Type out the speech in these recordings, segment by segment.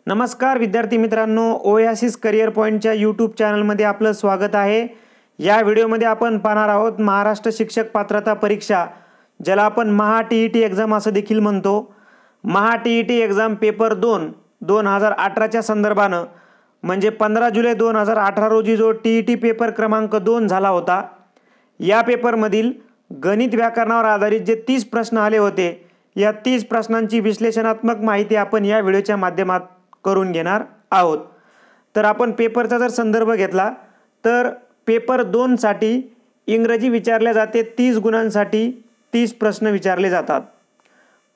नमस्कार विद्यार्थी मित्रांनो, ओएसिस करिअर पॉईंटच्या यूट्यूब चॅनलमध्ये आपलं स्वागत आहे। या व्हिडिओमध्ये आपण पाहणार आहोत महाराष्ट्र शिक्षक पात्रता परीक्षा, ज्याला आपण महा टीईटी एक्झाम असं देखील म्हणतो। महा टीईटी एक्झाम पेपर 2 2018च्या संदर्भानं म्हणजे 15 जुलै 2018 रोजी जो टीईटी पेपर क्रमांक 2 झाला होता, या पेपरमधील गणित व्याकरणावर आधारित जे 30 प्रश्न आले होते, या 30 प्रश्नांची विश्लेषणात्मक माहिती आपण या व्हिडिओच्या माध्यमात करून घेणार आहोत। तर आपण पेपरचा जर संदर्भ घेतला तर पेपर 2 साठी इंग्रजी विचारले जाते, 30 गुणांसाठी 30 प्रश्न विचारले जातात।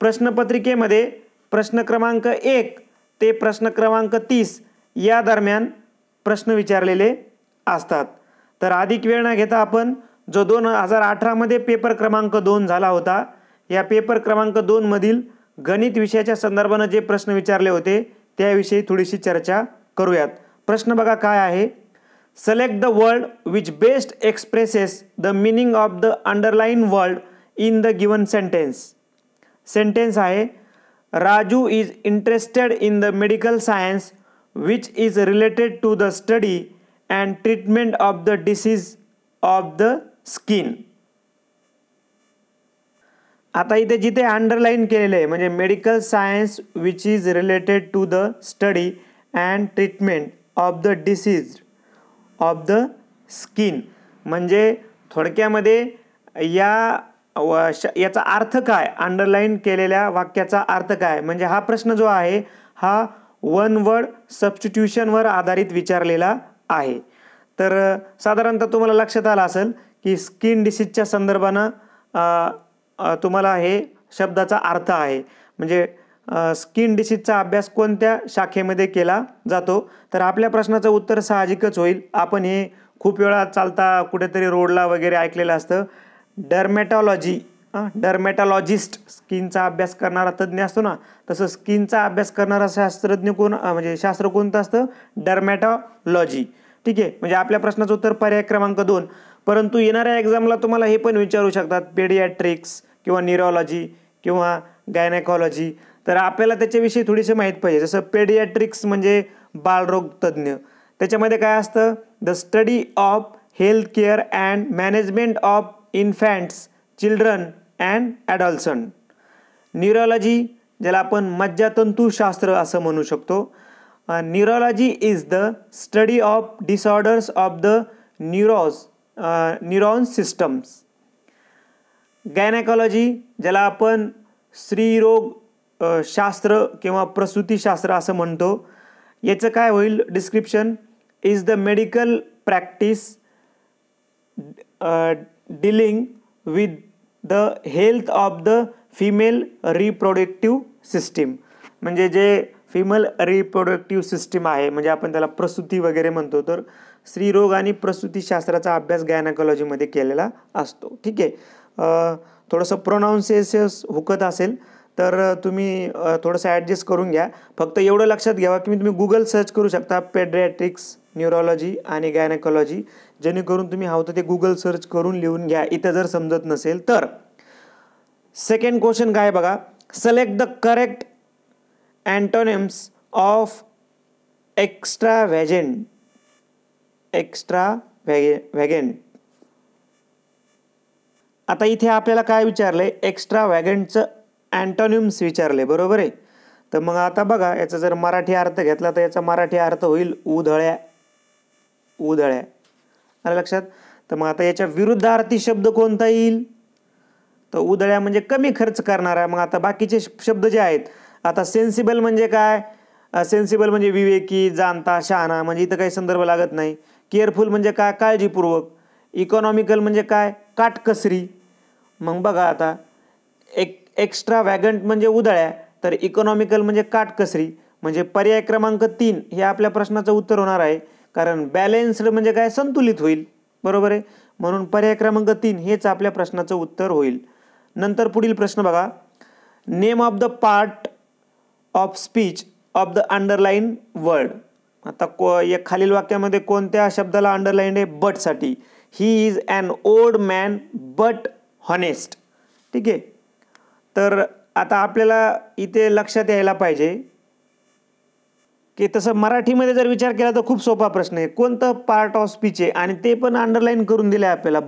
प्रश्नपत्रिकेमध्ये प्रश्न क्रमांक 1 ते प्रश्न क्रमांक 30 या दरम्यान प्रश्न विचारलेले असतात। तर अधिक वेळ न घेता आपण जो 2018 मध्ये पेपर क्रमांक 2 झाला होता, या पेपर क्रमांक 2 मधील गणित विषयाच्या संदर्भाने जे प्रश्न विचारले होते त्याविषयी थोडीशी चर्चा करूयात। प्रश्न बघा काय आहे। Select the word which best expresses the meaning of the underline word in the given sentence. Sentence आहे, Raju is interested in the medical science which is related to the study and treatment of the disease of the skin. आता इथे जिथे underline केलेले आहे म्हणजे medical science which is related to the study and treatment of the disease of the skin, म्हणजे थोडक्यामध्ये याचा अर्थ काय, अंडरलाइन केलेल्या वाक्याचा अर्थ काय, म्हणजे हा प्रश्न जो आहे हा वन वर्ड सबस्टिट्यूशनवर आधारित विचारलेला आहे। तर साधारणतः तुम्हाला लक्षात आलं असेल की स्किन डिसीजच्या संदर्भानं तुम्हाला हे शब्दाचा अर्थ आहे, म्हणजे स्किन डिसीजचा अभ्यास कोणत्या शाखेमध्ये केला जातो। तर आपल्या प्रश्नाचं उत्तर साहजिकच होईल, आपण हे खूप वेळा चालता कुठेतरी रोडला वगैरे ऐकलेलं असतं, डर्मॅटॉलॉजी, डर्मॅटॉलॉजिस्ट स्किनचा अभ्यास करणारा तज्ज्ञ असतो ना, तसं स्किनचा अभ्यास करणारा शास्त्रज्ञ कोण, म्हणजे शास्त्र कोणतं असतं, डर्मॅटॉलॉजी। ठीक आहे, म्हणजे आपल्या प्रश्नाचं उत्तर पर्याय क्रमांक 2। परंतु येणाऱ्या एक्झामला तुम्हाला हे पण विचारू शकतात, पेडियाट्रिक्स किंवा न्यूरोलॉजी किंवा गायनेकॉलॉजी। तर आपल्याला त्याच्याविषयी थोडीशी माहीत पाहिजे। जसं पेडियाट्रिक्स म्हणजे बालरोग तज्ज्ञ, त्याच्यामध्ये काय असतं, the study of health care and management of infants, children and adolescent. Neurology ज्याला आपण मज्जातंतुशास्त्र असं म्हणू शकतो, neurology is the study of disorders of the neuron systems. Gynaecology ज्याला आपण स्त्रीरोग शास्त्र किंवा प्रसूतीशास्त्र असं म्हणतो, याचं काय होईल description, is the medical practice dealing with the health of the female reproductive system, म्हणजे जे फिमेल रिप्रोडक्टिव्ह सिस्टीम आहे, म्हणजे आपण त्याला प्रसूती वगैरे म्हणतो, तर स्त्रीरोग आणि प्रसूतीशास्त्राचा अभ्यास गायनेकॉलॉजीमध्ये केलेला असतो। ठीक आहे, थोडंसं प्रोनाऊन्सिएशन्स हुकत असेल तर तुम्ही थोडंसं ॲडजस्ट करून घ्या। फक्त एवढं लक्षात घ्यावा की तुम्ही गुगल सर्च करू शकता पेडियाट्रिक्स, न्यूरोलॉजी आणि गायनेकॉलॉजी, जेणेकरून तुम्ही हवं तर ते गुगल सर्च करून लिहून घ्या इथं जर समजत नसेल तर। सेकंड क्वेश्चन काय बघा, select the correct antonyms of extravagant. Extravagant, आता इथे आपल्याला काय विचारलंय, एक्स्ट्राव्हॅगंटचं अँटोनिम्स विचारले, बरोबर आहे। तर मग आता बघा याचा जर मराठी अर्थ घेतला तर याचा मराठी अर्थ होईल उधळ्या। उधळ्या आलं लक्षात। तर मग आता याच्या विरुद्धार्थी शब्द कोणता येईल, तर उधळ्या म्हणजे कमी खर्च करणारा। मग आता बाकीचे शब्द जे आहेत, आता सेन्सिबल म्हणजे काय, सेन्सिबल म्हणजे विवेकी, जाणता, शहाणा, म्हणजे इथं काही संदर्भ लागत नाही। केअरफुल म्हणजे काय, काळजीपूर्वक। इकॉनॉमिकल म्हणजे काय, काटकसरी। मग बघा आता एक्स्ट्राव्हॅगंट म्हणजे उधळ्या, तर इकॉनॉमिकल म्हणजे काटकसरी, म्हणजे पर्याय क्रमांक 3 हे आपल्या प्रश्नाचं उत्तर होणार आहे, कारण बॅलेन्स्ड म्हणजे काय, संतुलित होईल, बरोबर आहे। म्हणून पर्याय क्रमांक 3 हेच आपल्या प्रश्नाचं उत्तर होईल। नंतर पुढील प्रश्न बघा, name of the part of speech of the underline word. आता या खालील वाक्यामध्ये कोणत्या शब्दाला अंडरलाइन आहे, बटसाठी। He is an old man but honest. ठीक आहे, तर आता आपल्याला इथे लक्षात यायला पाहिजे की तसं मराठीमध्ये जर विचार केला तर खूप सोपा प्रश्न आहे. कोणतं पार्ट ऑफ स्पीच आहे आणि ते पण अंडरलाईन करून दिलं आहे आपल्याला.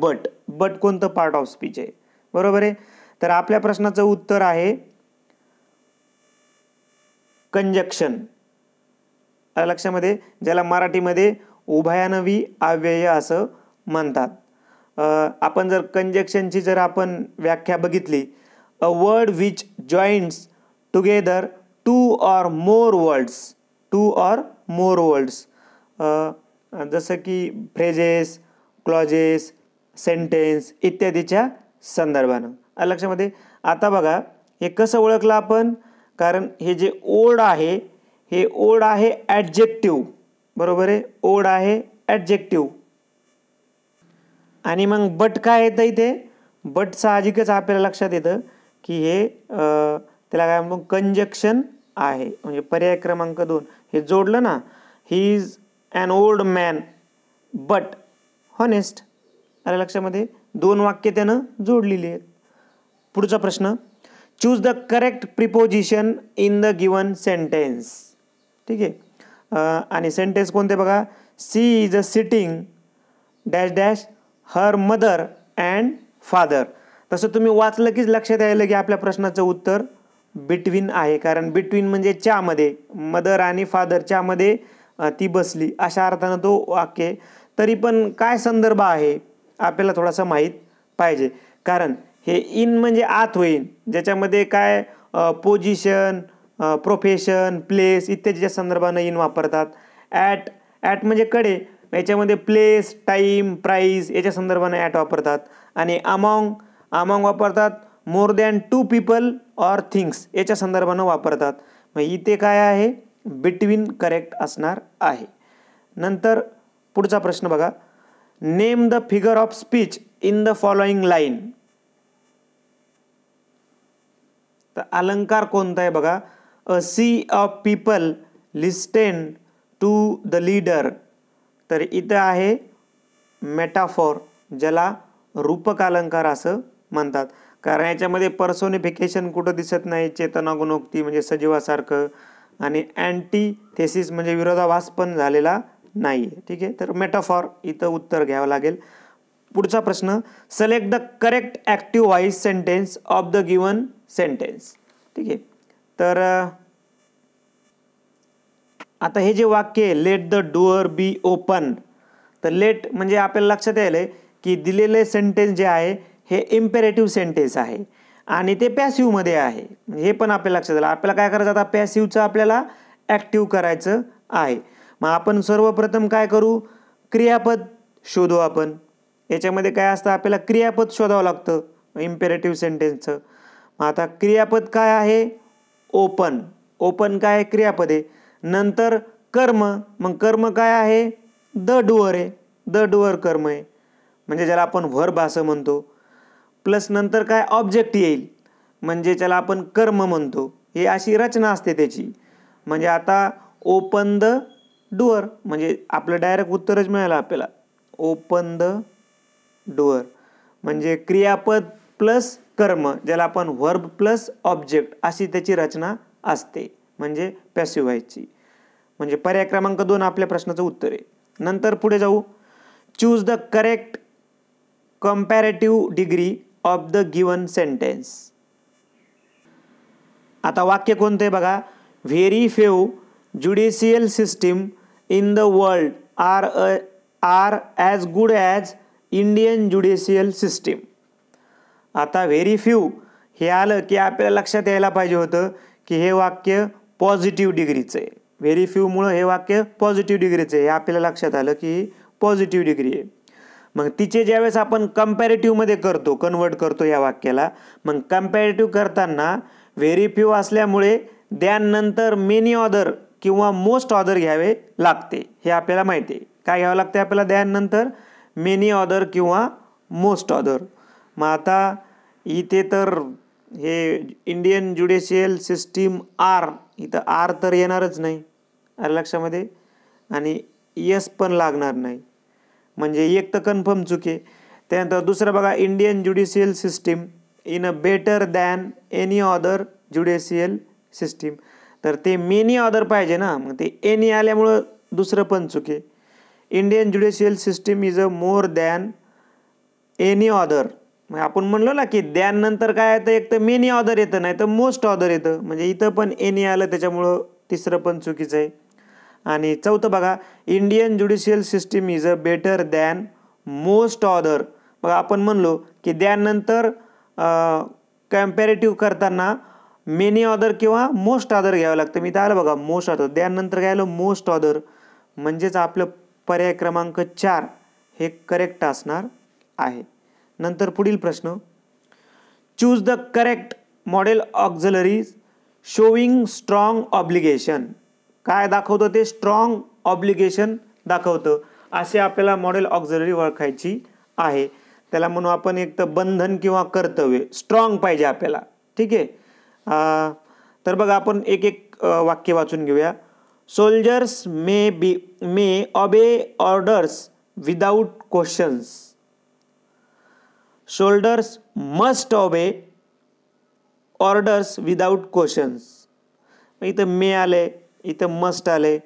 बट कोणतं पार्ट ऑफ स्पीच आहे, बरोबर आहे. तर आपल्या प्रश्नाचं उत्तर आहे कंजक्शन. लक्षामध्ये, ज्याला मराठीमध्ये उभयान्वयी अव्यय असं म्हणतात. आपण जर कंजक्शनची जर आपण व्याख्या बघितली, a word which joints together to or more words, जसं की फ्रेजेस, क्लॉजेस, सेंटेन्स इत्यादीच्या संदर्भानं. लक्षामध्ये. आता बघा हे कसं ओळखलं आपण, कारण हे जे ओढ आहे हे ओढ आहे ॲडजेक्टिव्ह, बरोबर आहे. ओढ आहे ॲडजेक्टिव्ह. आणि मग बट काय येतं इथे, बट साहजिकच आपल्याला लक्षात येतं की हे त्याला काय म्हणतो, कंजक्शन आहे. म्हणजे पर्याय क्रमांक 2 हे जोडलं ना, he is an old man but honest. आलं लक्षामध्ये. 2 वाक्य त्यानं जोडलेली आहेत. पुढचा प्रश्न, choose the correct preposition in the given sentence. ठीक आहे. आणि सेंटेन्स कोणते बघा, she is a sitting dash dash her mother and father. तसं तुम्ही वाचलं कीच लक्षात यायला की आपल्या प्रश्नाचं उत्तर बिटवीन आहे. कारण बिटवीन म्हणजे च्यामध्ये, मदर आणि फादर च्यामध्ये ती बसली अशा अर्थानं तो वाक्य. तरी पण काय संदर्भ आहे आपल्याला थोडासा माहीत पाहिजे. कारण हे इन म्हणजे आत होईल, ज्याच्यामध्ये काय पोझिशन, प्रोफेशन, प्लेस इत्यादीच्या संदर्भानं इन वापरतात. ॲट म्हणजे कडे, याच्यामध्ये प्लेस, टाईम, प्राईस याच्या संदर्भानं ॲट वापरतात. आणि अमॉंग वापरतात more than 2 people or things याच्या संदर्भानं वापरतात. मग इथे काय आहे, बिटवीन करेक्ट असणार आहे. नंतर पुढचा प्रश्न बघा, name the figure of speech in the following line. तर अलंकार कोणता आहे बघा, a sea of people listen to the leader. तर इथं आहे मेटाफॉर, ज्याला रूपक अलंकार असं म्हणतात. कारण याच्यामध्ये पर्सोनिफिकेशन कुठं दिसत नाही, चेतनागुणोक्ती म्हणजे सजीवासारखं, आणि अँटीथेसिस म्हणजे विरोधाभास पण झालेला नाही. ठीक आहे. तर मेटाफॉर इथं उत्तर घ्यावं लागेल. पुढचा प्रश्न, select the correct active voice sentence of the given sentence. ठीक आहे. तर आता हे जे वाक्य आहे, let the door be open. तर लेट म्हणजे आपल्याला लक्षात यायलंय की दिलेले सेंटेन्स जे आहे हे इम्पेरेटिव्ह सेंटेन्स आहे आणि ते पॅसिव्हमध्ये आहे. हे पण आपल्याला लक्षात आलं. आपल्याला काय करायचं, आता पॅसिव्हचं आपल्याला ॲक्टिव्ह करायचं आहे. मग आपण सर्वप्रथम काय करू, क्रियापद शोधू. आपण याच्यामध्ये काय असतं, आपल्याला क्रियापद शोधावं लागतं इम्पेरेटिव्ह सेंटेन्सचं. मग आता क्रियापद काय आहे, ओपन. ओपन काय आहे, क्रियापद आहे. नंतर कर्म, मग कर्म काय आहे, द डुअर आहे. द डुअर कर्म आहे, म्हणजे ज्याला आपण व्हर्ब असं म्हणतो. प्लस नंतर काय, ऑब्जेक्ट येईल, म्हणजे ज्याला आपण कर्म म्हणतो. हे अशी रचना असते त्याची. म्हणजे आता ओपन द डुअर म्हणजे आपलं डायरेक्ट उत्तरच मिळालं आपल्याला, ओपन द डुअर. म्हणजे क्रियापद प्लस कर्म, ज्याला आपण व्हर्ब प्लस ऑब्जेक्ट अशी त्याची रचना असते, म्हणजे पॅसिव्ह व्हायची. म्हणजे पर्याय क्रमांक 2 आपल्या प्रश्नाचं उत्तर आहे. नंतर पुढे जाऊ, choose the correct comparative degree of the given sentence. आता वाक्य कोणतं आहे बघा, very few judicial system in the world are as good as Indian judicial system. आता व्हेरी फ्यू हे आलं की आपल्याला लक्षात यायला पाहिजे होतं की हे वाक्य पॉझिटिव्ह डिग्रीचं आहे. व्हेरी फ्यूमुळं हे वाक्य पॉझिटिव्ह डिग्रीचं आहे, हे आपल्याला लक्षात आलं की पॉझिटिव्ह डिग्री आहे. मग तिचे ज्यावेळेस आपण कंपॅरेटिव्हमध्ये करतो, कन्वर्ट करतो या वाक्याला, मग कंपॅरेटिव्ह करताना व्हेरी फ्यू असल्यामुळे दॅन नंतर मेनी ऑदर किंवा मोस्ट ऑदर घ्यावे लागते. हे आपल्याला माहिती आहे. काय घ्यावं लागते आपल्याला दॅन नंतर, मेनी ऑदर किंवा मोस्ट ऑदर. मग आता इथे तर हे इंडियन ज्युडिशियल सिस्टीम आर, इथं आर तर येणारच नाही लक्षामध्ये, आणि यस पण लागणार नाही, म्हणजे एक तर कन्फर्म चुके. त्यानंतर दुसरं बघा, Indian judicial system in a better than any other judicial system. तर ते मेनी ऑदर पाहिजे ना, मग ते एनी आल्यामुळं दुसरं पण चुके. Indian judicial system is a more than any other. मग आपण म्हणलो ना की दॅन नंतर काय येतं, एक तर मेनी ऑदर येतं, नाही तर मोस्ट ऑदर येतं. म्हणजे इथं पण एनी आलं, त्याच्यामुळं तिसरं पण चुकीचं आहे. आणि चौथं बघा, Indian judicial system is a better than most other. मग आपण म्हणलो की दॅन नंतर कॅम्पॅरेटिव्ह करताना मेनी ऑदर किंवा मोस्ट ऑदर घ्यावं लागतं. मी तर आलं बघा मोस्ट ऑदर, दॅन नंतर काय आलं मोस्ट ऑदर. म्हणजेच आपलं पर्याय क्रमांक 4 हे करेक्ट असणार आहे. नंतर पुढील प्रश्न, choose the correct model auxiliaries showing strong obligation. काय दाखवतं ते, स्ट्रॉंग ऑब्लिगेशन दाखवतं. असे आपल्याला मॉडेल ऑक्झिलरी ओळखायची आहे. त्याला म्हणू आपण एक तर बंधन किंवा कर्तव्य, स्ट्रॉंग पाहिजे आपल्याला. ठीक आहे. तर बघा आपण एक एक वाक्य वाचून घेऊया. Soldiers may obey orders without questions. Soldiers must obey orders without questions. इथं मे आले, इथं मस्ट आले.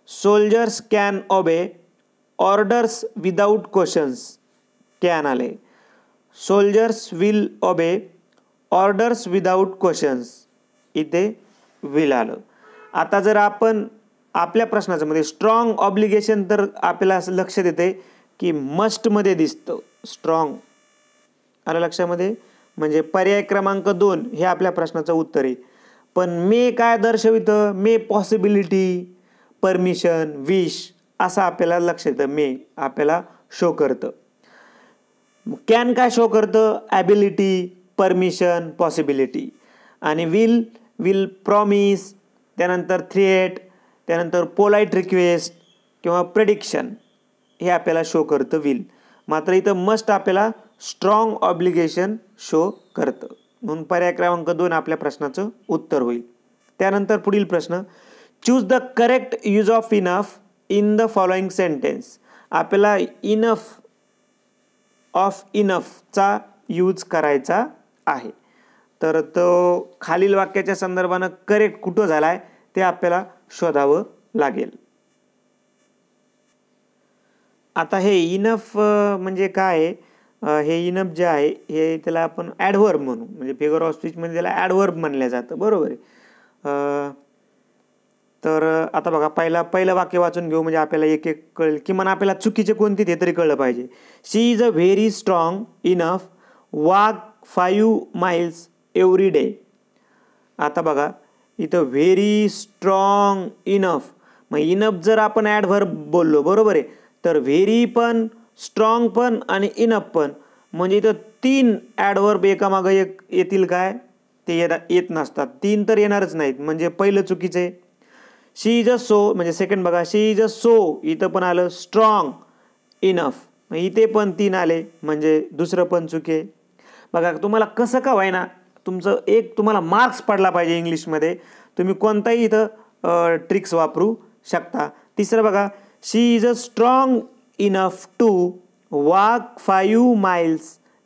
Soldiers can obey orders without questions, can आले. Soldiers will obey orders without questions, इथे विल आलं. आता जर आपण आपल्या प्रश्नाचं मध्ये स्ट्रॉंग ऑब्लिगेशन, तर आपल्याला असं लक्षात येते की मस्टमध्ये दिसतं स्ट्रॉंग. आलं लक्षामध्ये. म्हणजे पर्याय क्रमांक 2 हे आपल्या प्रश्नाचं उत्तर आहे. पण मे काय दर्शवितं, मे पॉसिबिलिटी, परमिशन, विश असं आपल्याला लक्षात येतं. मे आपल्याला शो करतं. कॅन काय शो करतं, ॲबिलिटी, परमिशन, पॉसिबिलिटी. आणि विल प्रॉमिस, त्यानंतर थ्रेट, त्यानंतर पोलाईट रिक्वेस्ट किंवा प्रेडिक्शन हे आपल्याला शो करतं विल. मात्र इथं मस्ट आपल्याला स्ट्रॉंग ऑब्लिगेशन शो करतं. म्हणून पर्याय क्रमांक 2 आपल्या प्रश्नाचं उत्तर होईल. त्यानंतर पुढील प्रश्न, choose the correct use of enough in the following sentence. आपल्याला इनफचा यूज करायचा आहे. तर तो खालील वाक्याच्या संदर्भानं करेक्ट कुठं झाला आहे ते आपल्याला शोधावं लागेल. आता हे इनफ म्हणजे काय आहे, हे इनफ जे आहे हे त्याला आपण ॲडव्हर्ब म्हणू. म्हणजे फिगर ऑफ स्पीचमध्ये त्याला ॲडव्हर्ब म्हणलं जातं. बरोबर आहे. तर आता बघा पहिलं वाक्य वाचून घेऊ, म्हणजे आपल्याला एक एक कळेल. किमान आपल्याला चुकीचे कोणते ते तरी कळलं पाहिजे. She is a very strong enough walk 5 miles every day. आता बघा इथं व्हेरी स्ट्रॉंग इनफ, मग इनफ जर आपण ॲडव्हर्ब बोललो, बरोबर आहे, तर व्हेरी पण, स्ट्रॉंग पण आणि इनफ पण, म्हणजे इथं 3 ॲडव्हर्ब एकामागं एक येतील काय, ते येत नसतात. 3 तर येणारच नाहीत. म्हणजे पहिलं चुकीचं आहे. शी इज अ सो, म्हणजे सेकंड बघा, शी इज अ सो, इथं पण आलं स्ट्रॉंग इनफ, इथे पण 3 आले, म्हणजे दुसरं पण चुके. बघा तुम्हाला कसं का व्हायना, तुमचं एक तुम्हाला मार्क्स पडला पाहिजे इंग्लिशमध्ये, तुम्ही कोणताही इथं ट्रिक्स वापरू शकता. तिसरं बघा, she is a strong enough to walk 5 miles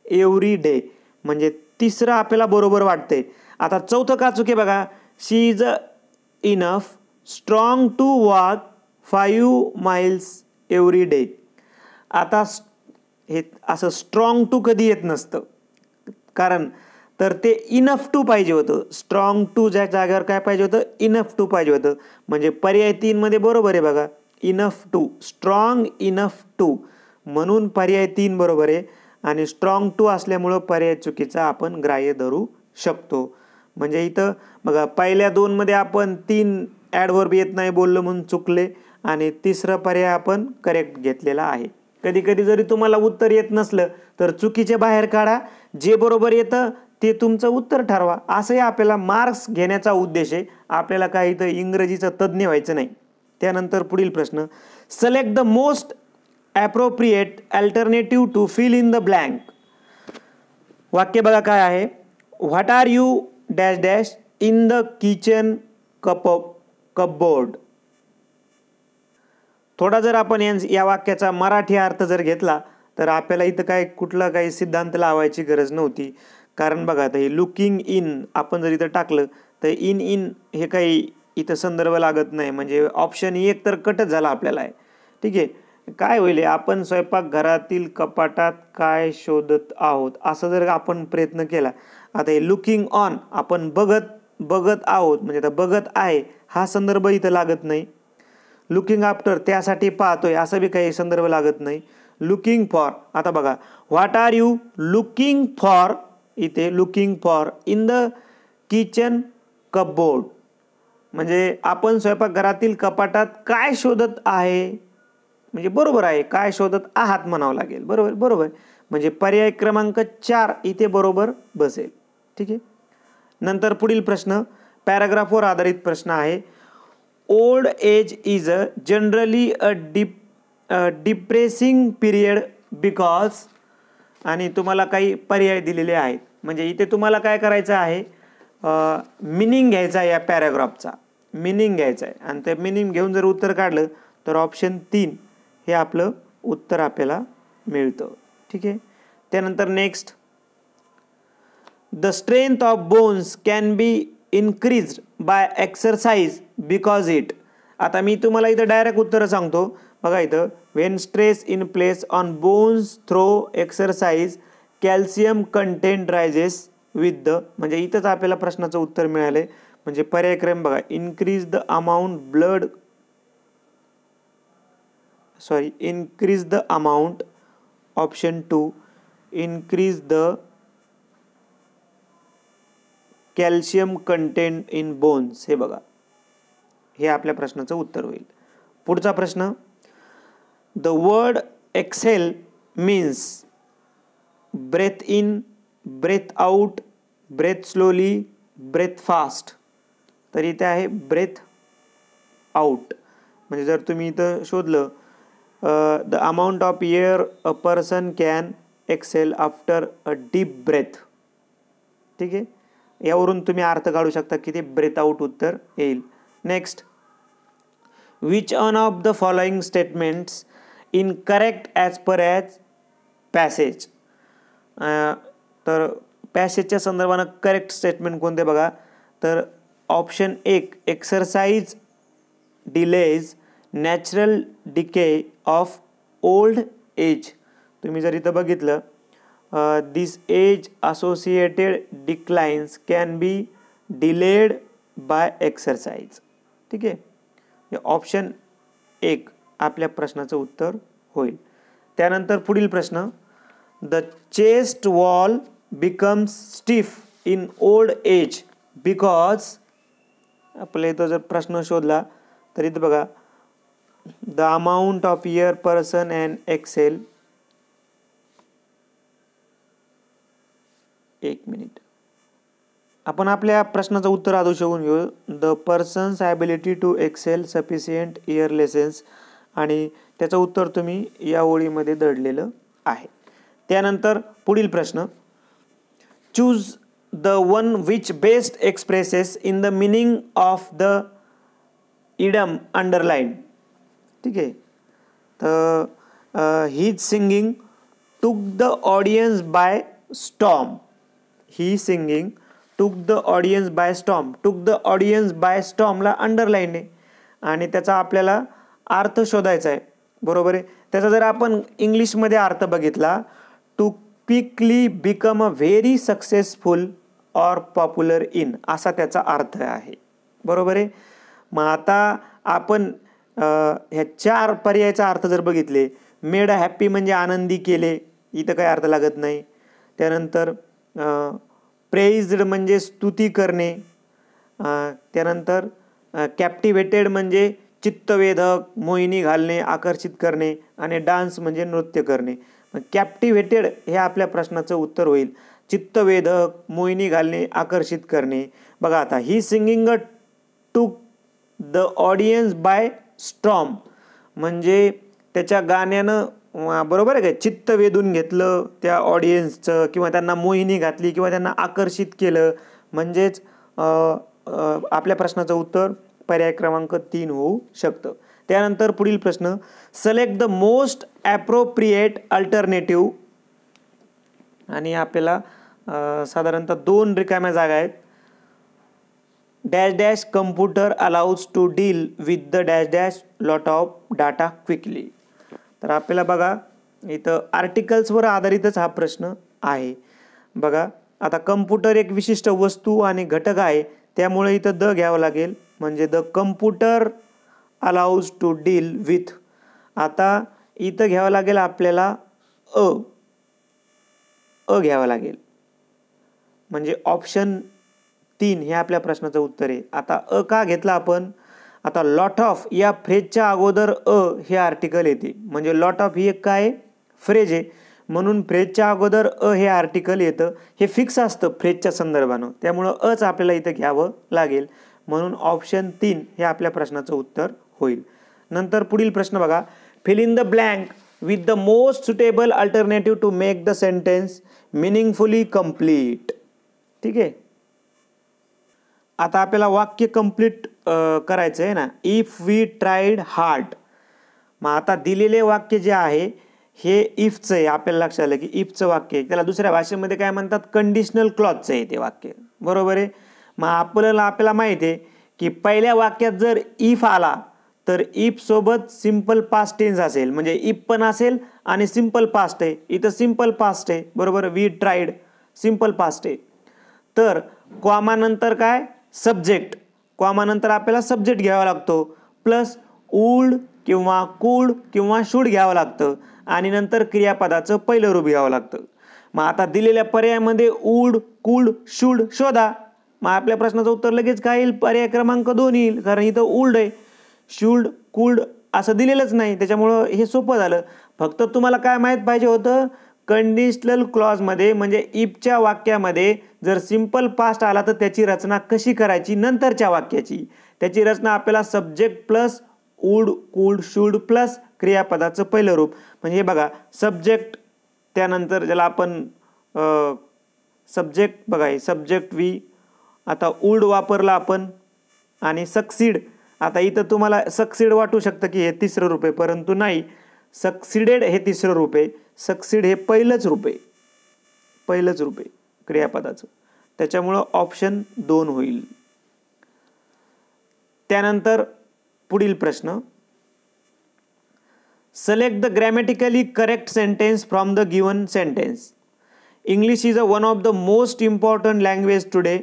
every day, म्हणजे तिसरं आपल्याला बरोबर वाटतंय. आता चौथं का चुके बघा, she is a enough strong to walk 5 miles every day. आता हे असं स्ट्रॉंग टू कधी येत नसतं, कारण तर ते इनफ टू पाहिजे होतं. स्ट्रॉंग टू ज्या जागेवर काय पाहिजे होतं, इनफ टू पाहिजे होतं. म्हणजे पर्याय 3 मध्ये बरोबर आहे बघा, enough to, strong enough to, म्हणून पर्याय 3 बरोबर आहे. आणि स्ट्रॉंग टू असल्यामुळं पर्याय चुकीचा आपण ग्राह्य धरू शकतो. म्हणजे इथं बघा पहिल्या 2 मध्ये आपण 3 ॲडव्हर्ब येत नाही बोललो म्हणून चुकले, आणि तिसरा पर्याय आपण करेक्ट घेतलेला आहे. कधी कधी जरी तुम्हाला उत्तर येत नसलं तर चुकीचे बाहेर काढा, जे बरोबर येतं ते तुमचं उत्तर ठरवा. असंही आपल्याला मार्क्स घेण्याचा उद्देश आहे. आपल्याला काही इथं इंग्रजीचं तज्ज्ञ व्हायचं नाही. त्यानंतर पुढील प्रश्न, select the most appropriate alternative to fill in the blank. वाक्य बघा काय आहे, what are you dash dash in the kitchen cupboard. थोडा जर आपण या वाक्याचा मराठी अर्थ जर घेतला तर आपल्याला इथं काय कुठला काही सिद्धांत लावायची गरज नव्हती. कारण बघा आता हे लुकिंग इन आपण जर इथं टाकलं तर इन हे काही इथं संदर्भ लागत नाही, म्हणजे ऑप्शन एक तर कटच झाला आपल्याला आहे. ठीक आहे, काय होईल, आपण स्वयंपाकघरातील कपाटात काय शोधत आहोत असं जर आपण प्रयत्न केला. आता हे लुकिंग ऑन, आपण बघत आहोत म्हणजे आता बघत आहे हा संदर्भ इथं लागत नाही. लुकिंग आफ्टर, त्यासाठी पाहतोय असं बी काही संदर्भ लागत नाही. लुकिंग फॉर, आता बघा, what are you looking for, इथे looking for in the kitchen cupboard, म्हणजे आपण स्वयंपाकघरातील कपाटात काय शोधत आहे, म्हणजे बरोबर आहे, काय शोधत आहात म्हणावं लागेल. बरोबर, म्हणजे पर्याय क्रमांक 4 इथे बरोबर बसेल. ठीक आहे. नंतर पुढील प्रश्न पॅराग्राफवर आधारित प्रश्न आहे. Old age is generally a depressing period because, आणि तुम्हाला काही पर्याय दिलेले आहेत. म्हणजे इथे तुम्हाला काय करायचं आहे, मिनिंग घ्यायचा आहे, या पॅराग्राफचा मिनिंग घ्यायचा आहे, आणि ते मिनिंग घेऊन जर उत्तर काढलं तर ऑप्शन 3 हे आपलं उत्तर आपल्याला मिळतं. ठीक आहे. त्यानंतर next, the strength of bones can be increased by exercise because it. आता मी तुम्हाला इथं डायरेक्ट उत्तर सांगतो. बघा इथं, when stress in place on bones through exercise calcium content raises with the, म्हणजे इथंच आपल्याला प्रश्नाचं उत्तर मिळालंय. म्हणजे पर्याय क्रम बघा, increase the amount, option 2 increase the calcium content in bones. हे बघा, हे आपल्या प्रश्नाचं उत्तर होईल. पुढचा प्रश्न, the word exhale means breathe in, breathe out, breathe slowly, breathe fast. तर इथे आहे ब्रेथ आउट. म्हणजे जर तुम्ही इथं शोधलं, the amount of air a person can exhale after a deep breath. ठीक आहे, यावरून तुम्ही अर्थ काढू शकता की ते ब्रेथ आउट उत्तर येईल. Next, which one of the following statements incorrect as per passage. तर पॅसेजच्या संदर्भानं करेक्ट स्टेटमेंट कोणते बघा, तर option 1 exercise delays natural decay of old age. तुम्ही जर इथं बघितलं, this age associated declines can be delayed by exercise. ठीक आहे, ऑप्शन 1 आपल्या प्रश्नाचं उत्तर होईल. त्यानंतर पुढील प्रश्न, the chest wall becomes stiff in old age because. आपल्या इथं जर प्रश्न शोधला तर इथं बघा, the amount of air person and exhale. एक मिनिट, आपण आपल्या प्रश्नाचं उत्तर आधू शोधून घेऊ. The person's ability to exhale sufficient air lessens, आणि त्याचं उत्तर तुम्ही या ओळीमध्ये दडलेलं आहे. त्यानंतर पुढील प्रश्न, choose the one which best expresses in the meaning of the idiom underline. ठीक आहे, तर he singing took the audience by storm. He singing took the audience by storm. Took the audience by स्टॉर्मला underline आहे, आणि त्याचा आपल्याला अर्थ शोधायचा आहे. बरोबर आहे. त्याचा जर आपण इंग्लिशमध्ये अर्थ बघितला, to quickly become a very successful or popular in, असा त्याचा अर्थ आहे. बरोबर आहे. मग आता आपण ह्या 4 पर्यायाचा अर्थ जर बघितले, मेड अ हॅप्पी म्हणजे आनंदी केले, इथं काही अर्थ लागत नाही. त्यानंतर प्रेइज्ड म्हणजे स्तुती करणे. त्यानंतर कॅप्टिवेटेड म्हणजे चित्तवेधक, मोहिनी घालणे, आकर्षित करणे, आणि डान्स म्हणजे नृत्य करणे. कॅप्टिवेटेड हे आपल्या प्रश्नाचं उत्तर होईल. चित्तवेधक, मोहिनी घालणे, आकर्षित करणे. बघा आता, he singing to the audience by storm म्हणजे त्याच्या गाण्यानं, बरोबर आहे का, चित्त वेधून घेतलं त्या ऑडियन्सचं, किंवा त्यांना मोहिनी घातली, किंवा त्यांना आकर्षित केलं. म्हणजेच आपल्या प्रश्नाचं उत्तर पर्याय क्रमांक 3 होऊ शकतं. त्यानंतर पुढील प्रश्न, select the most appropriate alternative. आणि आपल्याला साधारणतः 2 रिकाम्या जागा आहेत. Dash dash computer allows to deal with the dash dash lot of data quickly. तर आपल्याला बघा इथं आर्टिकल्सवर आधारितच हा प्रश्न आहे. बघा आता कम्प्युटर एक विशिष्ट वस्तू आणि घटक आहे, त्यामुळे इथं द घ्यावं लागेल, म्हणजे the computer allows to deal with. आता इथं घ्यावं लागेल आपल्याला अ घ्यावं लागेल, म्हणजे ऑप्शन 3 हे आपल्या प्रश्नाचं उत्तर आहे. आता का घेतला आपण? आता लॉट ऑफ या फ्रेजच्या अगोदर हे आर्टिकल येते, म्हणजे लॉट ऑफ ही एक काय फ्रेज आहे, म्हणून फ्रेजच्या अगोदर हे आर्टिकल येतं. हे फिक्स असतं फ्रेजच्या संदर्भानं, त्यामुळं अच आपल्याला इथं घ्यावं लागेल, म्हणून ऑप्शन 3 हे आपल्या प्रश्नाचं उत्तर होईल. नंतर पुढील प्रश्न बघा. Fill in the blank with the most suitable alternative to make the sentence meaningfully complete. ठीक आहे. आता आपल्याला वाक्य कंप्लीट करायचं आहे ना. If we tried hard. मग आता दिलेले वाक्य जे आहे हे इफचं आहे. आपल्याला लक्षात आलं की इफचं वाक्य आहे, त्याला दुसऱ्या भाषेमध्ये काय म्हणतात, कंडिशनल क्लॉजचं आहे ते वाक्य, बरोबर आहे. मग आपल्याला माहिती आहे की पहिल्या वाक्यात जर इफ आला तर इफ सोबत सिंपल पास्ट टेन्स असेल, म्हणजे इफ पण असेल आणि सिंपल पास्ट आहे. इथं सिंपल पास्ट आहे, बरोबर. वी ट्राईड सिंपल पास्ट आहे. तर कॉमानंतर काय, सब्जेक्ट. कॉमानंतर आपल्याला सब्जेक्ट घ्यावा लागतो, प्लस वुड किंवा कुड किंवा शुड घ्यावं लागतं, आणि नंतर क्रियापदाचं पहिलं रूप घ्यावं लागतं. मग आता दिलेल्या पर्यायामध्ये वुड कुड शुड शोधा. मग आपल्या प्रश्नाचं उत्तर लगेच काय येईल, पर्याय क्रमांक 2 येईल, कारण इथं वुड आहे, शुड कुड असं दिलेलंच नाही, त्याच्यामुळं हे सोपं झालं. फक्त तुम्हाला काय माहीत पाहिजे होतं, कंडिशनल क्लॉजमध्ये म्हणजे इफच्या वाक्यामध्ये जर सिंपल पास्ट आला तर त्याची रचना कशी करायची नंतरच्या वाक्याची. त्याची रचना आपल्याला सब्जेक्ट प्लस वुड कुड शुड प्लस क्रियापदाचं पहिलं रूप, म्हणजे हे बघा सब्जेक्ट, त्यानंतर ज्याला आपण सब्जेक्ट बघा सब्जेक्ट वी, आता वुड वापरला आपण, आणि सक्सीड. आता इथं तुम्हाला सक्सीड वाटू शकतं की हे तिसरं रूप आहे, परंतु नाही, सक्सिडेड हे तिसरं रूप आहे, सक्सीड हे पहिलंच रूप आहे क्रियापदाचं, त्याच्यामुळं ऑप्शन 2 होईल. त्यानंतर पुढील प्रश्न. Select the grammatically correct sentence from the given sentence. English is one of the most important language today.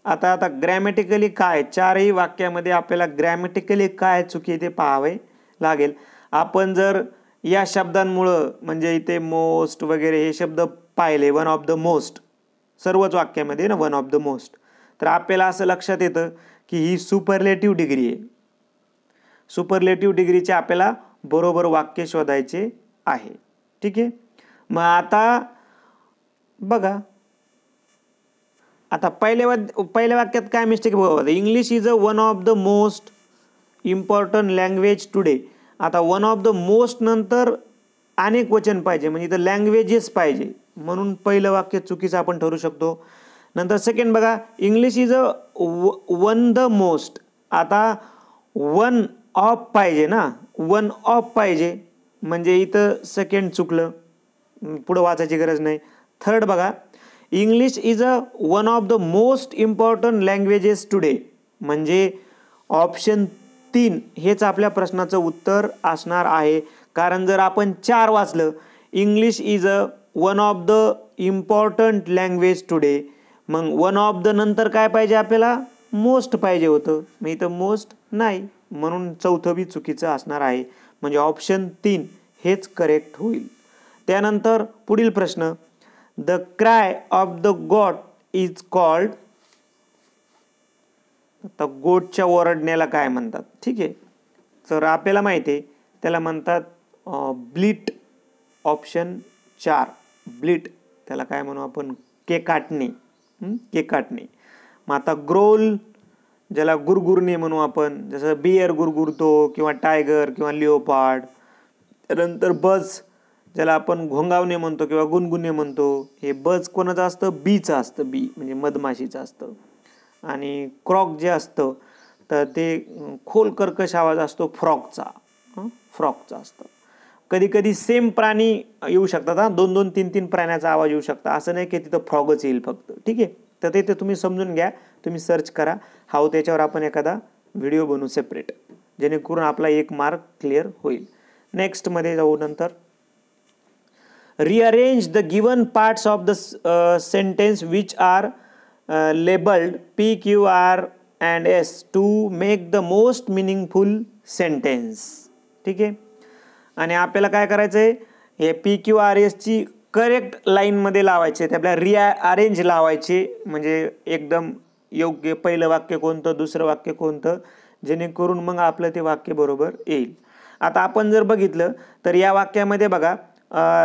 आता ग्रॅमॅटिकली काय, चारही वाक्यामध्ये आपल्याला ग्रॅमॅटिकली काय चुकी ते पाहावे लागेल. आपण जर या शब्दांमुळं म्हणजे इथे मोस्ट वगैरे हे शब्द पाहिले, वन ऑफ द मोस्ट, सर्वच वाक्यामध्ये ना वन ऑफ द मोस्ट, तर आपल्याला असं लक्षात येतं की ही सुपरलेटिव्ह डिग्री आहे. सुपरलेटिव्ह डिग्रीचे आपल्याला बरोबर वाक्य शोधायचे आहे. ठीक आहे. मग आता बघा, आता पहिल्या वाक्यात काय मिस्टेक बघा, English is one of the most important language today. आता वन ऑफ द मोस्ट नंतर अनेक वचन पाहिजे, म्हणजे इथं लँग्वेजेस पाहिजे, म्हणून पहिलं वाक्य चुकीचं आपण ठरू शकतो. नंतर सेकंड बघा, English is one the most. आता वन ऑफ पाहिजे ना, वन ऑफ पाहिजे, म्हणजे इथं सेकंड चुकलं, पुढं वाचायची गरज नाही. थर्ड बघा, English is one of the most important languages today, म्हणजे ऑप्शन 3 हेच आपल्या प्रश्नाचं उत्तर असणार आहे. कारण जर आपण 4 वाचलं, English is one of the important language today, मग वन ऑफ द नंतर काय पाहिजे आपल्याला, मोस्ट पाहिजे होतं, मग इथं मोस्ट नाही, म्हणून चौथं बी चुकीचं असणार आहे, म्हणजे ऑप्शन 3 हेच करेक्ट होईल. त्यानंतर पुढील प्रश्न. The cry of the got is called. आता गोटच्या ओरडण्याला काय म्हणतात, ठीक आहे, तर आपल्याला माहिती आहे त्याला म्हणतात ब्लीट. ऑप्शन 4 ब्लीट, त्याला काय म्हणू आपण, केकाटणे. केकाटणे. मग आता ग्रोल, ज्याला गुरगुरणे म्हणू आपण, जसं बियर गुरगुरतो किंवा टायगर किंवा लिओपार्ड. नंतर बज, ज्याला आपण घोंगावणे म्हणतो किंवा गुणगुणे म्हणतो, हे बज कोणाचं असतं, बीचं असतं, बी म्हणजे मधमाशीचं असतं. आणि क्रॉक जे असतं तर ते खोल कर्कश आवाज असतो फ्रॉकचा, फ्रॉकचा असतं. कधी कधी सेम प्राणी येऊ शकतात, 2-2, 3-3 प्राण्याचा आवाज येऊ शकता, असं नाही की तिथं फ्रॉगच येईल फक्त. ठीक आहे. तर ते तुम्ही समजून घ्या, तुम्ही सर्च करा, त्याच्यावर आपण एखादा व्हिडिओ बनवू सेपरेट, जेणेकरून आपला 1 मार्क क्लिअर होईल. नेक्स्टमध्ये जाऊ. नंतर rearrange the given parts of the sentence which are labeled P, Q, R and S to make the most meaningful sentence. ठीक आहे. आणि आपल्याला काय करायचं आहे, हे P, Q, R, S ची करेक्ट लाईनमध्ये लावायचे, ते आपल्याला रिअरेंज लावायचे, म्हणजे एकदम योग्य पहिलं वाक्य कोणतं, दुसरं वाक्य कोणतं, जेणेकरून मग आपलं ते वाक्य बरोबर येईल. आता आपण जर बघितलं तर या वाक्यामध्ये बघा,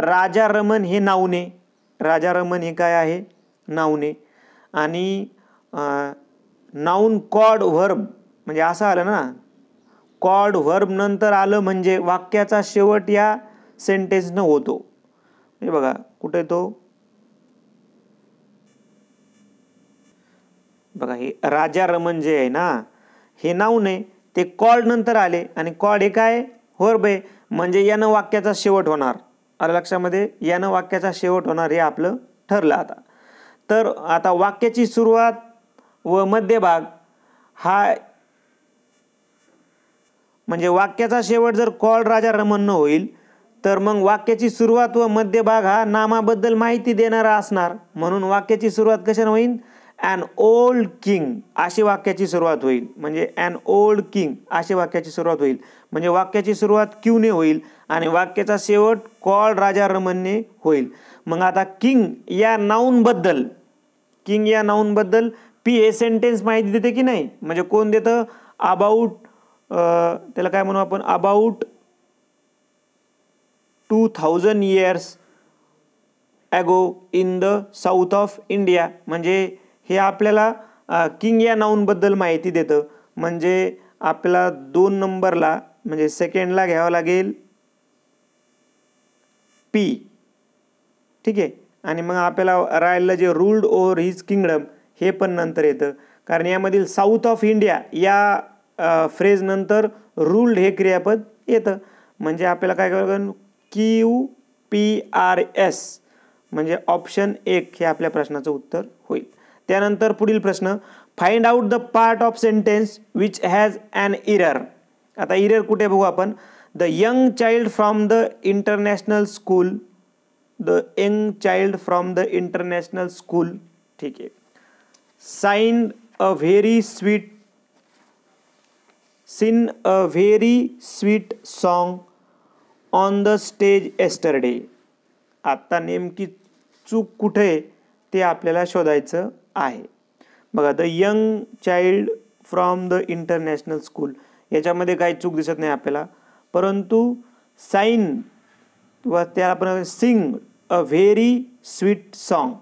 राजा रमन हे नाऊने, राजा रमन हे काय आहे, नाऊने, आणि नाऊन कॉड व्हर्ब म्हणजे असं आलं ना, कॉड व्हर्ब नंतर आलं म्हणजे वाक्याचा शेवट या सेंटेन्सनं होतो. हे बघा कुठे तो, बघा हे राजा रमन जे आहे ना, हे नाऊन आहे, ते कॉड नंतर आले, आणि कॉड हे काय, व्हर्ब आहे, म्हणजे यानं वाक्याचा शेवट होणार. आलं लक्षामध्ये, यानं वाक्याचा शेवट होणार, हे आपलं ठरलं. आता तर आता वाक्याची सुरुवात व मध्यभाग हा, म्हणजे वाक्याचा शेवट जर कॉड राजा रमन होईल तर मग वाक्याची सुरुवात व मध्यभाग हा नामाबद्दल माहिती देणारा असणार, म्हणून वाक्याची सुरुवात कशाने होईल, ॲन ओल्ड किंग अशी वाक्याची सुरुवात होईल. म्हणजे ॲन ओल्ड किंग अशी वाक्याची सुरुवात होईल, म्हणजे वाक्याची सुरुवात क्यूने होईल आणि वाक्याचा शेवट कॉल्ड राजा रमनने होईल. मग आता किंग या नाऊनबद्दल, किंग या नाऊनबद्दल पी हे सेंटेन्स माहिती देते की नाही, म्हणजे कोण देतं, अबाउट, त्याला काय म्हणू आपण, about 2000 years ago in the south of India, म्हणजे हे आपल्याला किंग या नाऊनबद्दल माहिती देतं. म्हणजे आपल्याला 2 नंबरला म्हणजे सेकंडला घ्यावं लागेल पी, ठीक आहे. आणि मग आपल्याला राहिलं जे रूल्ड ओव्हर हिज किंगडम हे पण नंतर येतं, कारण यामधील साऊथ ऑफ इंडिया या फ्रेज नंतर रूल्ड हे क्रियापद येतं. म्हणजे आपल्याला काय करावं, QPRS, म्हणजे ऑप्शन 1 हे आपल्या प्रश्नाचं उत्तर होईल. त्यानंतर पुढील प्रश्न, find out the part of sentence which has an error. आता इरर कुठे बघू आपण, the young child from the international school, the young child from the international school, ठीक आहे. Sign a very sweet, sing a very sweet song on the stage yesterday. आता नेमकी चूक कुठे आहे ते आपल्याला शोधायचं आहे. बघा, the young child from the international school याच्यामध्ये काही चूक दिसत नाही आपल्याला, परंतु साइन व त्याला आपण sing a very sweet song.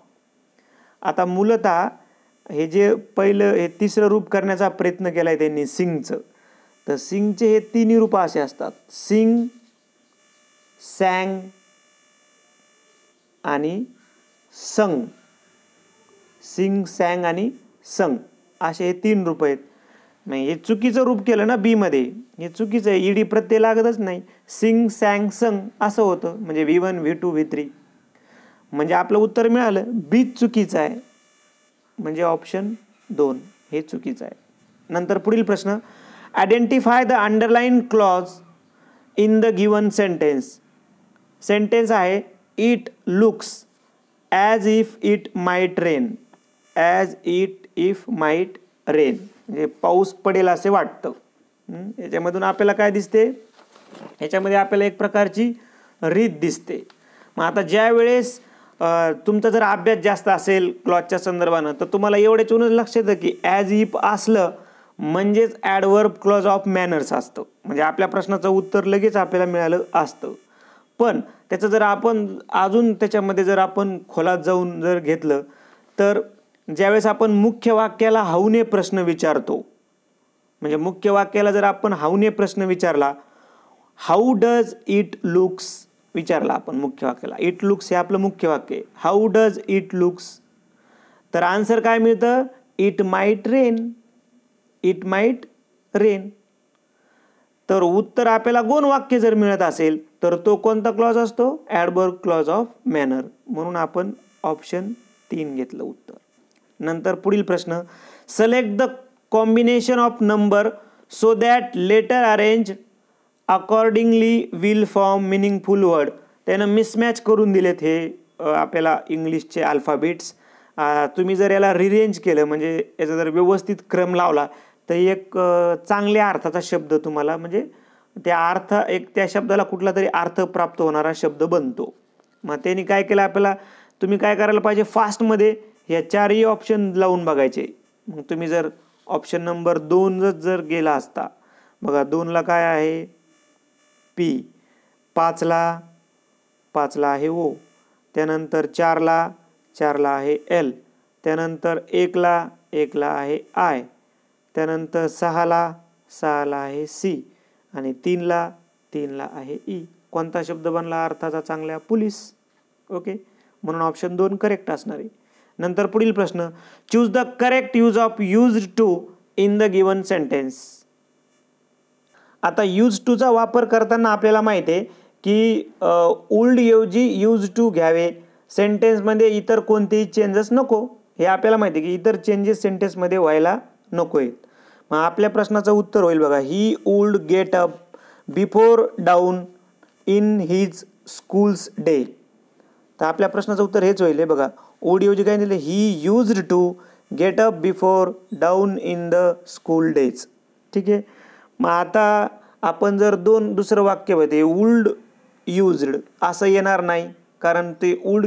आता मूलतः हे जे पहिलं हे तिसरं रूप करण्याचा प्रयत्न केला आहे त्यांनी सिंगचं, तर सिंगचे हे 3 रूप असे असतात, सिंग, सॅंग आणि संग. सिंग, सॅंग आणि संग असे हे 3 रूप आहेत. नाही, हे चुकीचं रूप केलं ना बी मध्ये, हे चुकीचं आहे, ईडी प्रत्यय लागतच नाही, सिंग, सॅंग, संग असं होतं, म्हणजे V1, V2, V3. म्हणजे आपलं उत्तर मिळालं, बी चुकीचं आहे, म्हणजे ऑप्शन 2 हे चुकीचं आहे. नंतर पुढील प्रश्न, identify the underline clause in the given sentence. Sentence आहे, it looks as if it might rain, as it if might rain, म्हणजे पाऊस पडेल असे वाटतं. याच्यामधून आपल्याला काय दिसते, याच्यामध्ये आपल्याला एक प्रकारची रीत दिसते. मग आता ज्या वेळेस तुमचा जर अभ्यास जास्त असेल क्लॉजच्या संदर्भानं, तर तुम्हाला एवढ्याच लक्ष येतं की ॲज इफ असलं म्हणजेच ॲडवर्ब क्लॉज ऑफ मॅनर्स असतं, म्हणजे आपल्या प्रश्नाचं उत्तर लगेच आपल्याला मिळालं असतं. पण त्याचं जर आपण अजून त्याच्यामध्ये जर आपण खोलात जाऊन जर घेतलं, तर ज्यावेळेस आपण मुख्य वाक्याला हाऊने प्रश्न विचारतो, म्हणजे मुख्य वाक्याला जर आपण हाऊने प्रश्न विचारला, हाऊ डज इट लुक्स विचारला आपण मुख्य वाक्याला, इट लुक्स हे आपलं मुख्य वाक्य आहे, हाऊ डज इट लुक्स, तर आन्सर काय मिळतं, it might rain, it might rain. तर उत्तर आपल्याला गौण वाक्य जर मिळत असेल तर तो कोणता क्लॉज असतो, ॲडवर्ब क्लॉज ऑफ मॅनर, म्हणून आपण ऑप्शन 3 घेतलं उत्तर. नंतर पुढील प्रश्न, select the combination of number so that letter arrange accordingly will form meaningful word. त्यानं मिसमॅच करून दिलेत हे आपल्याला इंग्लिशचे अल्फाबेट्स. तुम्ही जर याला रिरेंज केलं म्हणजे याचा जर व्यवस्थित क्रम लावला तर एक चांगल्या अर्थाचा शब्द तुम्हाला म्हणजे त्या शब्दाला कुठला तरी अर्थ प्राप्त होणारा शब्द बनतो. मग त्यांनी काय केलं आपल्याला, तुम्ही काय करायला पाहिजे, फास्टमध्ये ह्या चारही ऑप्शन लावून बघायचे. मग तुम्ही जर ऑप्शन नंबर 2 जर गेला असता, बघा 2ला काय आहे पी, 5ला आहे ओ, त्यानंतर 4ला आहे एल, त्यानंतर 1ला आहे आय, त्यानंतर 6ला आहे सी आणि 3ला आहे ई. कोणता शब्द बनला अर्थाचा चांगल्या, पोलीस. ओके, म्हणून ऑप्शन 2 करेक्ट असणार आहे. नंतर पुढील प्रश्न, choose the correct use of used to in the given sentence. आता यूज टूचा वापर करताना आपल्याला माहिती आहे की ओल्ड ऐवजी यूज टू घ्यावे. सेंटेन्समध्ये इतर कोणतेही चेंजेस नको, हे आपल्याला माहिती आहे की इतर चेंजेस सेंटेन्समध्ये व्हायला नको आहेत. मग आपल्या प्रश्नाचं उत्तर होईल बघा, he would get up before dawn in his schools day. तर आपल्या प्रश्नाचं उत्तर हेच होईल. हे बघा, वुड ऐवजी काय दिले, he used to get up before dawn in the school days. ठीक आहे. मग आता आपण जर दुसरं वाक्य बघते, वुल्ड यूज्ड असं येणार नाही कारण ते वुल्ड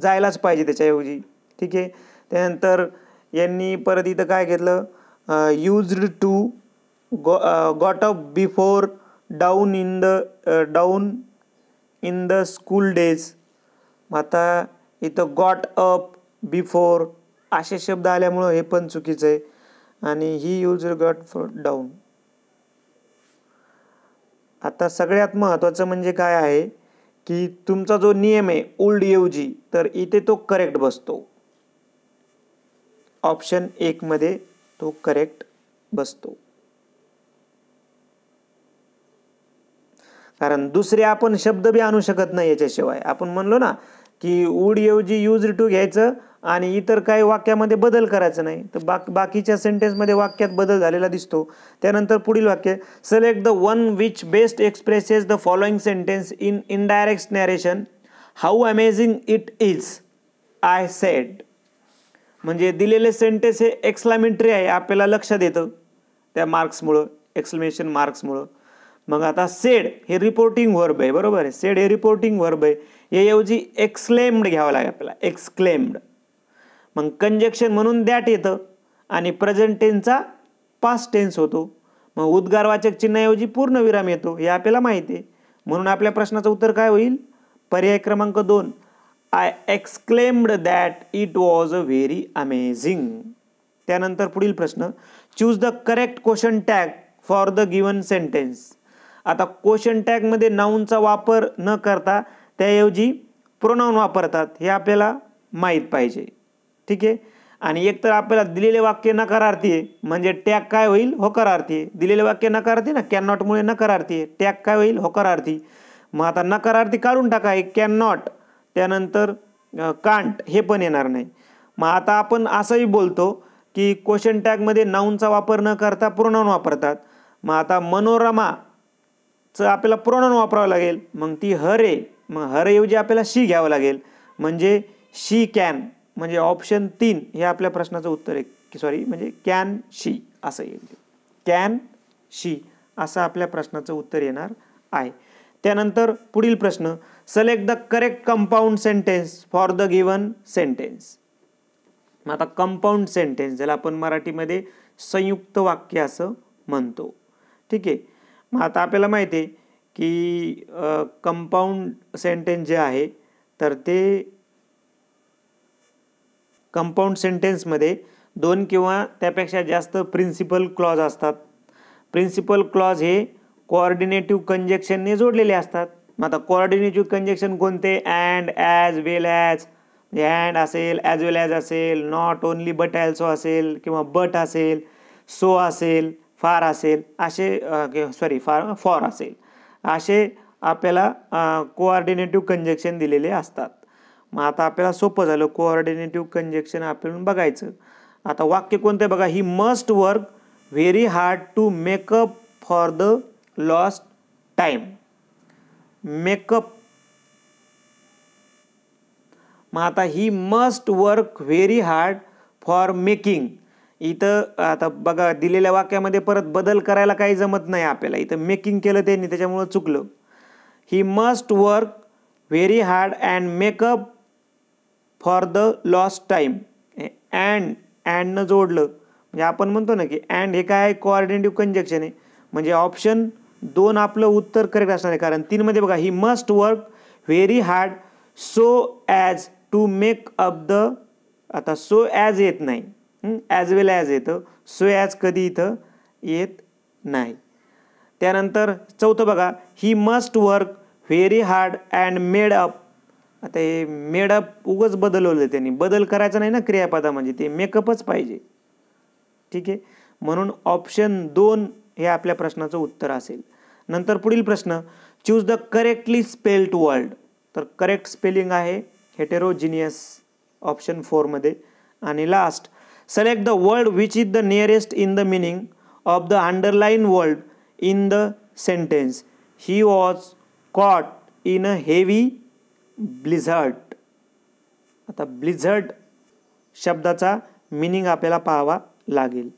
जायलाच पाहिजे त्याच्याऐवजी. ठीक आहे. त्यानंतर यांनी परत इथं काय घेतलं, used to got up before dawn in the school days. आता इथं गॉट अप बिफोर असे शब्द आल्यामुळं हे पण चुकीचं आहे आणि ही यूज गॉट फॉर डाऊन. आता सगळ्यात महत्त्वाचं म्हणजे काय आहे की तुमचा जो नियम आहे ओल्ड ऐवजी, तर इथे तो करेक्ट बसतो. ऑप्शन 1 मध्ये तो करेक्ट बसतो. कारण दुसरे आपण शब्द बी आणू शकत नाही याच्याशिवाय. आपण म्हणलो ना की वुड ऐवजी यूज टू घ्यायचं आणि इतर काही वाक्यामध्ये बदल करायचं नाही, तर बाकीच्या सेंटेन्समध्ये वाक्यात बदल झालेला दिसतो. त्यानंतर पुढील वाक्य, select the one which best expresses the following sentence in indirect narration. How amazing it is I said. म्हणजे दिलेले सेंटेन्स हे एक्सक्लामेटरी आहे, आपल्याला लक्षात येतं त्या मार्क्समुळं, एक्सक्लेमेशन मार्क्समुळं. मग आता सेड हे रिपोर्टिंग व्हर्ब आहे, बरोबर आहे. सेड हे रिपोर्टिंग व्हर्ब आहे, याऐवजी एक्सक्लेम्ड घ्यावं लागेल आपल्याला, एक्सक्लेम्ड. मग कंजक्शन म्हणून दॅट येतं आणि प्रेझेंट टेन्सचा पास्ट टेन्स होतो. मग उद्गारवाचक चिन्हाऐवजी पूर्णविराम येतो, हे आपल्याला माहिती आहे. म्हणून आपल्या प्रश्नाचं उत्तर काय होईल, पर्याय क्रमांक 2, I exclaimed that it was a very amazing. त्यानंतर पुढील प्रश्न, choose the correct question tag for the given sentence. आता क्वेश्चन टॅगमध्ये नाऊनचा वापर न करता त्याऐवजी प्रोनाऊन वापरतात, हे आपल्याला माहीत पाहिजे. ठीक आहे. आणि एकतर आपल्याला दिलेले वाक्य नकारार्थी आहे म्हणजे टॅग काय होईल, होकारार्थी आहे. दिलेले वाक्य नकारार्थी ना, कॅन नॉटमुळे नकारार्थी आहे, टॅग काय होईल, होकारार्थी. मग आता नकारार्थी काढून टाका, कॅन नॉट, त्यानंतर कांट हे पण येणार नाही. मग आता आपण असंही बोलतो की क्वेश्चन टॅगमध्ये नाऊनचा वापर न करता प्रोनाऊन वापरतात. मग आता मनोरमाचं आपल्याला प्रोनाऊन वापरावं लागेल, मग ती हर आहे, मग हर ऐवजी आपल्याला शी घ्यावं लागेल, म्हणजे शी कॅन. म्हणजे ऑप्शन 3 हे आपल्या प्रश्नाचं उत्तर आहे की सॉरी म्हणजे कॅन शी असं येईल, कॅन शी असं आपल्या प्रश्नाचं उत्तर येणार आहे. त्यानंतर पुढील प्रश्न, select the correct compound sentence for the given sentence. आता कंपाऊंड सेंटेन्स ज्याला आपण मराठीमध्ये संयुक्त वाक्य असं म्हणतो. ठीक आहे. मग आता आपल्याला माहिती आहे की कंपाऊंड सेंटेन्स जे आहे तर ते कंपाऊंड सेंटेन्समध्ये 2 किंवा त्यापेक्षा जास्त प्रिन्सिपल क्लॉज असतात. प्रिन्सिपल क्लॉज हे कोऑर्डिनेटिव्ह कंजक्शनने जोडलेले असतात. मग आता कोऑर्डिनेटिव्ह कंजक्शन कोणते, and, as, well as, and असेल, ॲज वेल ॲज असेल, नॉट ओनली बट ॲल्सो असेल किंवा बट असेल, सो असेल, फार असेल, असे फॉर असेल, असे आपल्याला कोऑर्डिनेटिव्ह कंजक्शन दिलेले असतात. मग आता आपल्याला सोपं झालं, कोऑर्डिनेटिव्ह कंजक्शन आपण बघायचं. आता वाक्य कोणतं आहे बघा, he must work very hard to make up for the lost time. Make up, मग आता he must work very hard for making. इथं आता बघा दिलेल्या वाक्यामध्ये परत बदल करायला काही जमत नाही आपल्याला, इथं मेकिंग केलं त्यांनी त्याच्यामुळं चुकलं. He must work very hard and make up for the lost time. अँडनं जोडलं म्हणजे आपण म्हणतो ना की अँड हे काय आहे, कोऑर्डिनेटिव्ह कंजक्शन आहे. म्हणजे ऑप्शन 2 आपलं उत्तर करेक्ट असणार आहे. कारण 3 मध्ये बघा, he must work very hard so as to make up the, आता सो ॲज येत नाही, ॲज वेल ॲज येतं, सो ॲज कधी इथं येत नाही. त्यानंतर चौथं बघा, he must work very hard and made up. आता हे मेड अप उगच बदलवलं त्यांनी, बदल करायचा नाही ना क्रियापदा, म्हणजे ते मेकअपच पाहिजे. ठीक आहे, म्हणून ऑप्शन 2 हे आपल्या प्रश्नाचं उत्तर असेल. नंतर पुढील प्रश्न, choose the correctly spelled word. तर करेक्ट स्पेलिंग आहे हेटेरोजिनियस ऑप्शन 4 मध्ये. आणि last, select the word which is the nearest in the meaning of the underline word in the sentence. He was caught in a heavy blizzard. आता blizzard शब्दाचा meaning आपल्याला पाहावा लागेल.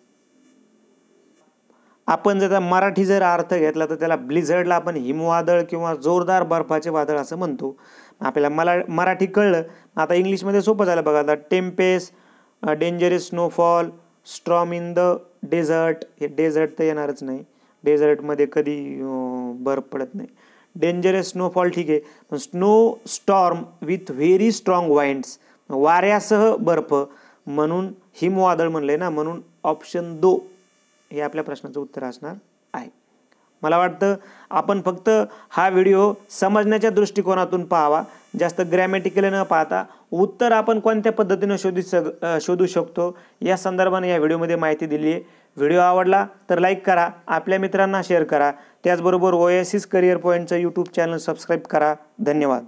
आपण जर मराठी जर अर्थ घेतला तर त्याला ब्लिझर्डला आपण हिमवादळ किंवा जोरदार बर्फाचे वादळ असं म्हणतो. आपल्याला मराठी कळलं. आता इंग्लिशमध्ये सोपं झालं बघा. आता Tempest, dangerous snowfall, storm in the dessert. हे डेझर्ट तर येणारच नाही, डेझर्टमध्ये कधी बर्फ पडत नाही. डेंजरस स्नोफॉल ठीक आहे, पण snow storm with very strong winds, वाऱ्यासह बर्फ, म्हणून हिमवादळ म्हणले ना, म्हणून ऑप्शन 2 हे आपल्या प्रश्नाचं उत्तर असणार आहे. मला वाटतं आपण फक्त हा व्हिडिओ समजण्याच्या दृष्टिकोनातून पाहावा, जास्त ग्रॅमॅटिकली न पाहता उत्तर आपण कोणत्या पद्धतीने शोधू शकतो या संदर्भाने या व्हिडिओमध्ये माहिती दिली आहे. व्हिडिओ आवडला तर लाईक करा, आपल्या मित्रांना शेअर करा. त्याचबरोबर ओएसिस करिअर पॉईंटचं यूट्यूब चॅनल सबस्क्राईब करा. धन्यवाद.